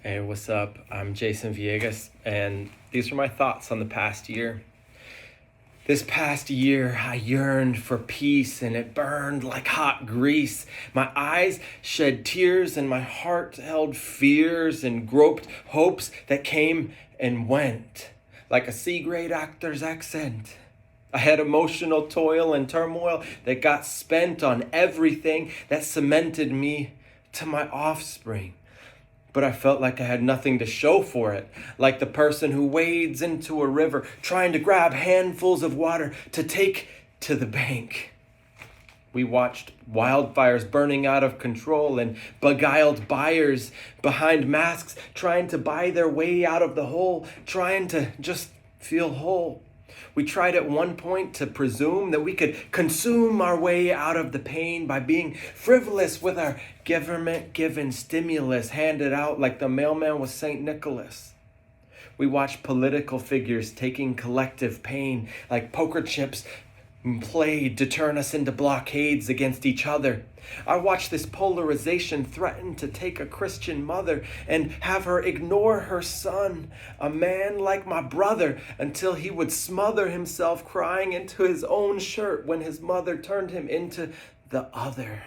Hey, what's up? I'm Jason Villegas, and these are my thoughts on the past year. This past year, I yearned for peace, and it burned like hot grease. My eyes shed tears, and my heart held fears and groped hopes that came and went, like a C-grade actor's accent. I had emotional toil and turmoil that got spent on everything that cemented me to my offspring. But I felt like I had nothing to show for it, like the person who wades into a river trying to grab handfuls of water to take to the bank. We watched wildfires burning out of control and beguiled buyers behind masks trying to buy their way out of the hole, trying to just feel whole. We tried at one point to presume that we could consume our way out of the pain by being frivolous with our government-given stimulus handed out like the mailman was St. Nicholas. We watched political figures taking collective pain like poker chips played to turn us into blockades against each other. I watched this polarization threaten to take a Christian mother and have her ignore her son, a man like my brother, until he would smother himself crying into his own shirt when his mother turned him into the other.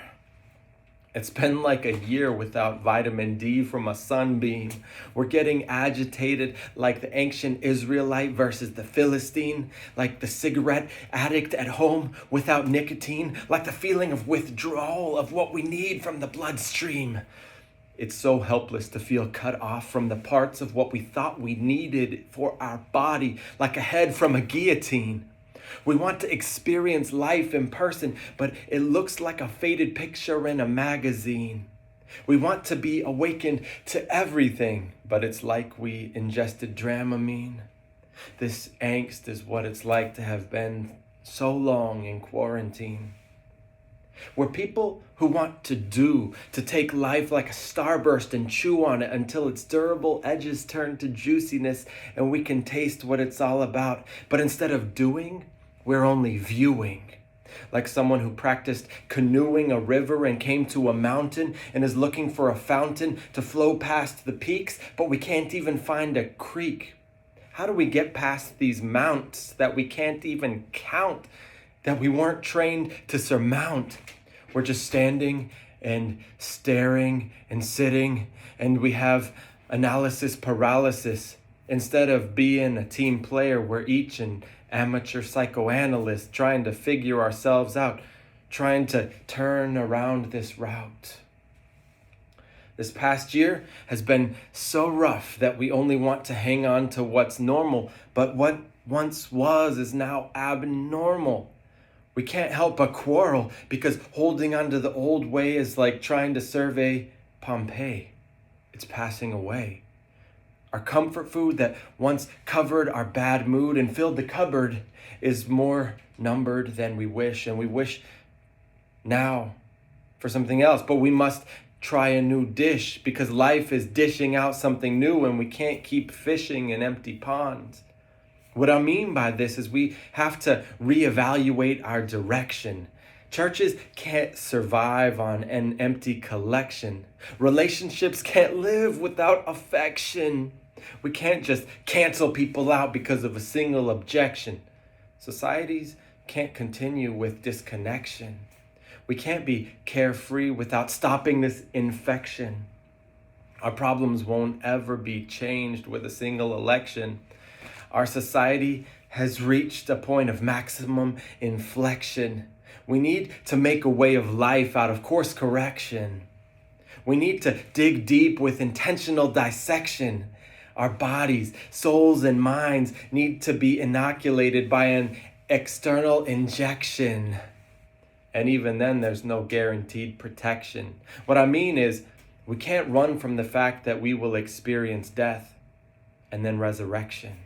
It's been like a year without vitamin D from a sunbeam. We're getting agitated like the ancient Israelite versus the Philistine, like the cigarette addict at home without nicotine, like the feeling of withdrawal of what we need from the bloodstream. It's so helpless to feel cut off from the parts of what we thought we needed for our body, like a head from a guillotine. We want to experience life in person, but it looks like a faded picture in a magazine. We want to be awakened to everything, but it's like we ingested Dramamine. This angst is what it's like to have been so long in quarantine. We're people who want to take life like a starburst and chew on it until its durable edges turn to juiciness and we can taste what it's all about. But instead of doing, we're only viewing. Like someone who practiced canoeing a river and came to a mountain and is looking for a fountain to flow past the peaks, but we can't even find a creek. How do we get past these mounts that we can't even count, that we weren't trained to surmount? We're just standing and staring and sitting, and we have analysis paralysis. Instead of being a team player, we're each an amateur psychoanalyst trying to figure ourselves out, trying to turn around this route. This past year has been so rough that we only want to hang on to what's normal, but what once was is now abnormal. We can't help but quarrel because holding on to the old way is like trying to survey Pompeii. It's passing away. Our comfort food that once covered our bad mood and filled the cupboard is more numbered than we wish, and we wish now for something else, but we must try a new dish because life is dishing out something new and we can't keep fishing in empty ponds. What I mean by this is we have to reevaluate our direction. Churches can't survive on an empty collection. Relationships can't live without affection. We can't just cancel people out because of a single objection. Societies can't continue with disconnection. We can't be carefree without stopping this infection. Our problems won't ever be changed with a single election. Our society has reached a point of maximum inflection. We need to make a way of life out of course correction. We need to dig deep with intentional dissection. Our bodies, souls, and minds need to be inoculated by an external injection. And even then, there's no guaranteed protection. What I mean is, we can't run from the fact that we will experience death and then resurrection.